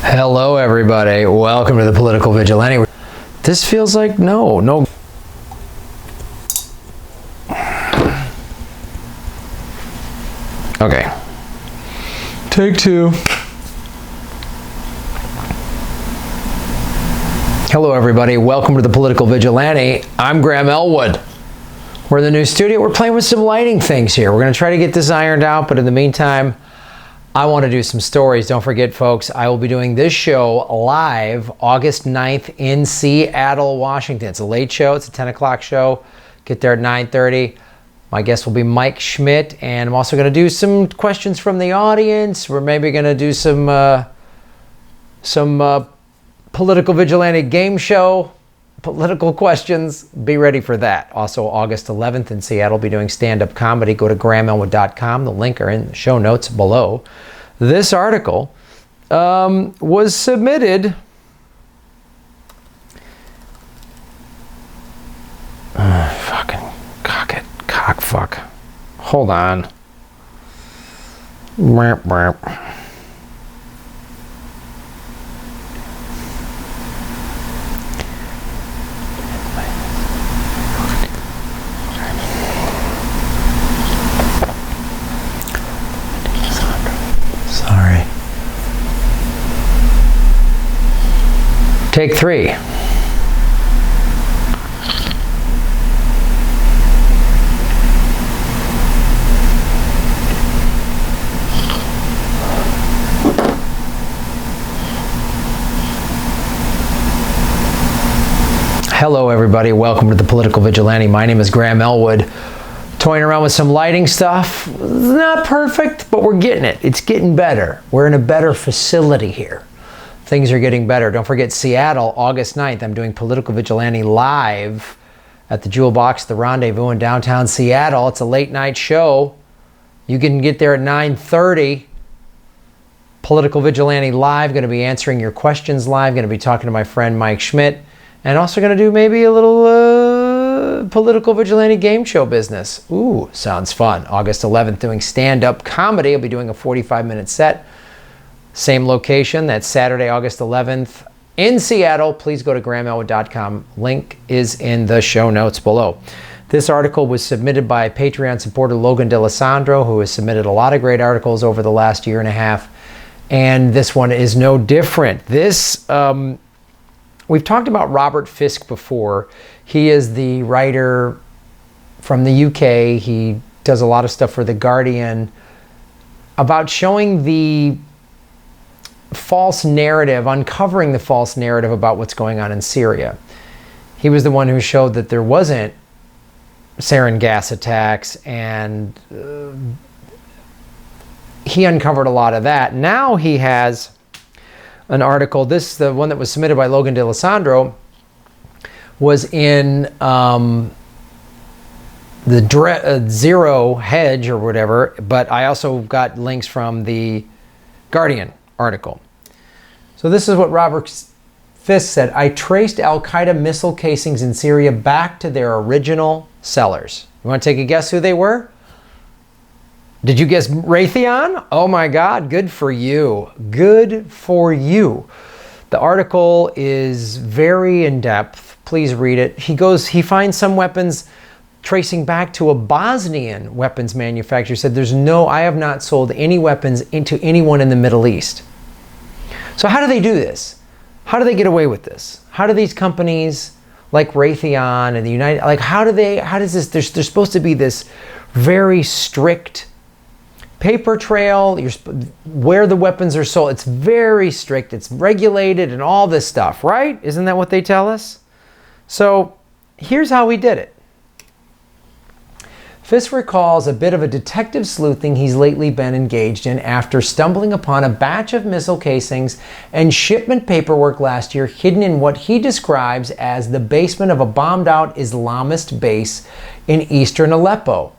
Hello everybody, welcome to the Political Vigilante. This feels like no. Okay. Take two. Hello everybody, welcome to the Political Vigilante. I'm Graham Elwood. We're in the new studio, we're playing with some lighting things here. We're gonna try to get this ironed out, but in the meantime, I want to do some stories. Don't forget, folks, I will be doing this show live August 9th in Seattle, Washington. It's a late show. It's a 10 o'clock show. Get there at 9:30. My guest will be Mike Schmidt, and I'm also going to do some questions from the audience. We're maybe going to do some Political Vigilante game show, political questions. Be ready for that. Also, August 11th in Seattle, I'll be doing stand-up comedy. Go to grahamelwood.com. The link are in the show notes below. This article was submitted fucking cockfuck. Hold on. Burp, burp. Sorry. Take three. Hello everybody, welcome to the Political Vigilante. My name is Graham Elwood. Toying around with some lighting stuff. Not perfect, but we're getting it. It's getting better. We're in a better facility here. Things are getting better. Don't forget Seattle, August 9th. I'm doing Political Vigilante live at the Jewel Box, the Rendezvous in downtown Seattle. It's a late night show. You can get there at 9:30. Political Vigilante live. Going to be answering your questions live. Going to be talking to my friend Mike Schmidt. And also going to do maybe a little Political Vigilante game show business. Ooh, sounds fun. August 11th, doing stand-up comedy. I'll be doing a 45-minute set. Same location. That's Saturday, August 11th in Seattle. Please go to grahamelwood.com. Link is in the show notes below. This article was submitted by Patreon supporter Logan D'Alessandro, who has submitted a lot of great articles over the last year and a half. And this one is no different. This... We've talked about Robert Fisk before. He is the writer from the UK. He does a lot of stuff for The Guardian about showing the false narrative, uncovering the false narrative about what's going on in Syria. He was the one who showed that there wasn't sarin gas attacks, and he uncovered a lot of that. Now he has an article, the one that was submitted by Logan D'Alessandro, was in the Zero Hedge or whatever, but I also got links from the Guardian article. So this is what Robert Fisk said. I traced al-Qaeda missile casings in Syria back to their original sellers. You want to take a guess who they were? Did you guess Raytheon? Oh my God, good for you. Good for you. The article is very in-depth. Please read it. He finds some weapons tracing back to a Bosnian weapons manufacturer. He said, I have not sold any weapons into anyone in the Middle East. So how do they do this? How do they get away with this? How do these companies like Raytheon and the United, how does this, there's supposed to be this very strict paper trail, where the weapons are sold. It's very strict, it's regulated and all this stuff, right? Isn't that what they tell us? So here's how we did it. Fisk recalls a bit of a detective sleuthing he's lately been engaged in after stumbling upon a batch of missile casings and shipment paperwork last year hidden in what he describes as the basement of a bombed-out Islamist base in eastern Aleppo.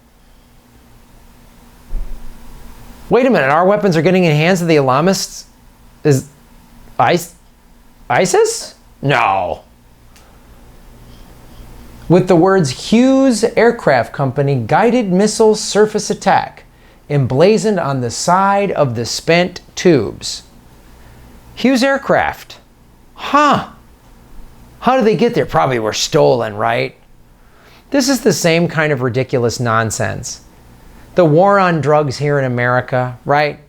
Wait a minute, our weapons are getting in the hands of the Islamists? Is ISIS? No. With the words Hughes Aircraft Company guided missile surface attack emblazoned on the side of the spent tubes. Hughes Aircraft. Huh. How did they get there? Probably were stolen, right? This is the same kind of ridiculous nonsense. The war on drugs here in America, right?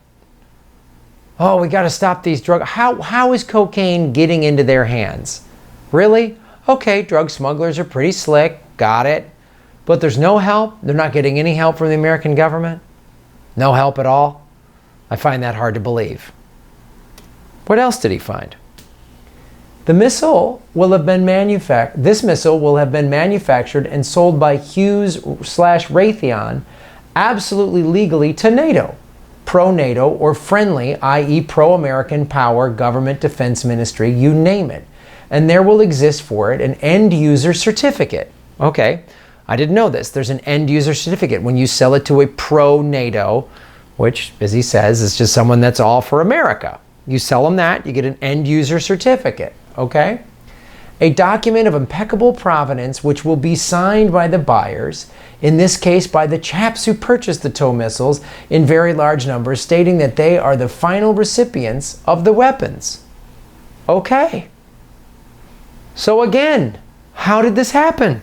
Oh, we got to stop these drugs. How is cocaine getting into their hands? Really? Okay, drug smugglers are pretty slick. Got it. But there's no help? They're not getting any help from the American government? No help at all? I find that hard to believe. What else did he find? The missile will have been manufactured. This missile will have been manufactured and sold by Hughes/Raytheon absolutely legally to NATO, pro-NATO or friendly, i.e. pro-American power, government, defense ministry, you name it. And there will exist for it an end-user certificate. Okay, I didn't know this. There's an end-user certificate when you sell it to a pro-NATO, which, as he says, is just someone that's all for America. You sell them that, you get an end-user certificate, okay? A document of impeccable provenance which will be signed by the buyers, in this case by the chaps who purchased the TOW missiles in very large numbers, stating that they are the final recipients of the weapons. Okay. So again, how did this happen?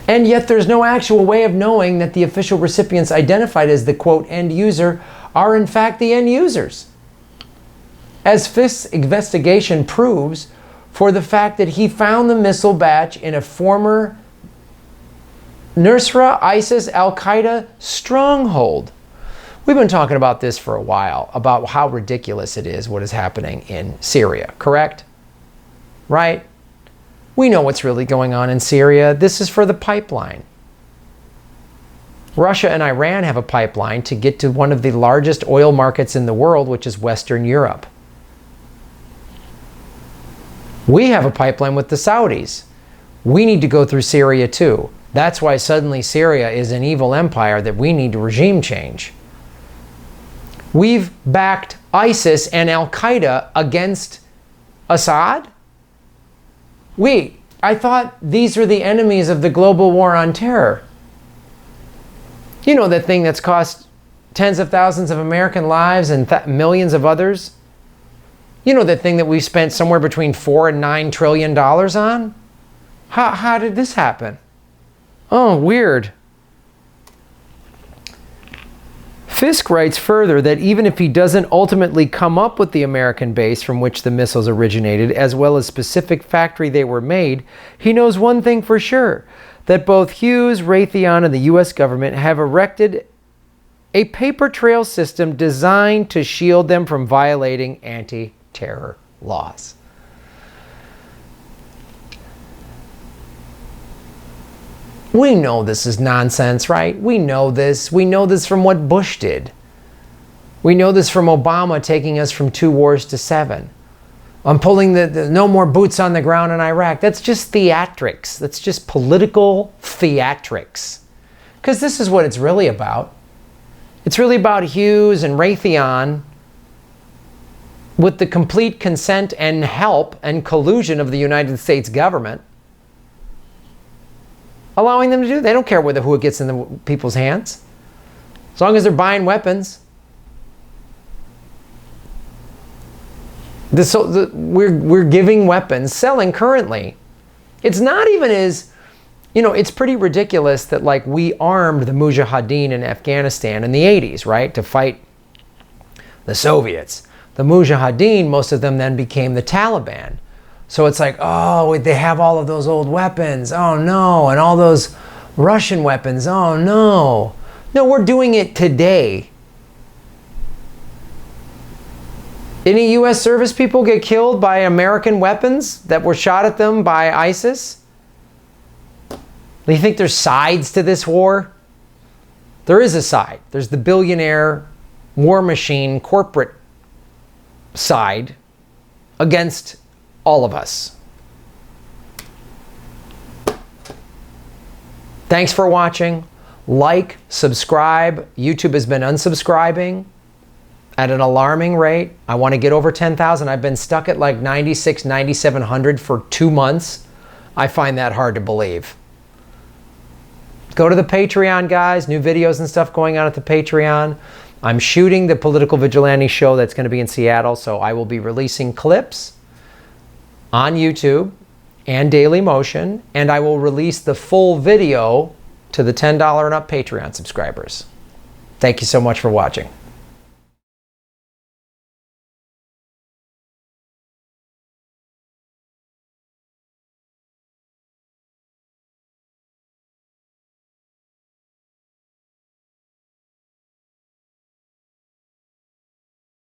And yet there's no actual way of knowing that the official recipients identified as the quote end user are in fact the end users. As Fisk's investigation proves, for the fact that he found the missile batch in a former Nusra, ISIS, al-Qaeda stronghold. We've been talking about this for a while, about how ridiculous it is what is happening in Syria, correct? Right? We know what's really going on in Syria. This is for the pipeline. Russia and Iran have a pipeline to get to one of the largest oil markets in the world, which is Western Europe. We have a pipeline with the Saudis. We need to go through Syria too. That's why suddenly Syria is an evil empire that we need to regime change. We've backed ISIS and al-Qaeda against Assad? I thought these were the enemies of the global war on terror. You know, that thing that's cost tens of thousands of American lives and millions of others? You know, that thing that we spent somewhere between $4 and $9 trillion on? How did this happen? Oh, weird. Fisk writes further that even if he doesn't ultimately come up with the American base from which the missiles originated, as well as specific factory they were made, he knows one thing for sure, that both Hughes, Raytheon, and the U.S. government have erected a paper trail system designed to shield them from violating anti-terror laws. We know this is nonsense, right? We know this. We know this from what Bush did. We know this from Obama taking us from 2 wars to 7. I'm pulling the no more boots on the ground in Iraq. That's just theatrics. That's just political theatrics. Because this is what it's really about. It's really about Hughes and Raytheon, with the complete consent and help and collusion of the United States government, allowing them to do. They don't care who it gets in the people's hands, as long as they're buying weapons. We're giving weapons, selling currently. It's not even as, you know, it's pretty ridiculous that like we armed the Mujahideen in Afghanistan in the 80s, right, to fight the Soviets. The Mujahideen, most of them then became the Taliban. So it's like, oh, they have all of those old weapons. Oh, no. And all those Russian weapons. Oh, no. No, we're doing it today. Any U.S. service people get killed by American weapons that were shot at them by ISIS? Do you think there's sides to this war? There is a side. There's the billionaire, war machine, corporate side against all of us. Thanks for watching. Like, subscribe. YouTube has been unsubscribing at an alarming rate. I want to get over 10,000. I've been stuck at like 96, 9,700 for 2 months. I find that hard to believe. Go to the Patreon, guys. New videos and stuff going on at the Patreon. I'm shooting the Political Vigilante show that's going to be in Seattle, so I will be releasing clips on YouTube and Daily Motion, and I will release the full video to the $10 and up Patreon subscribers. Thank you so much for watching.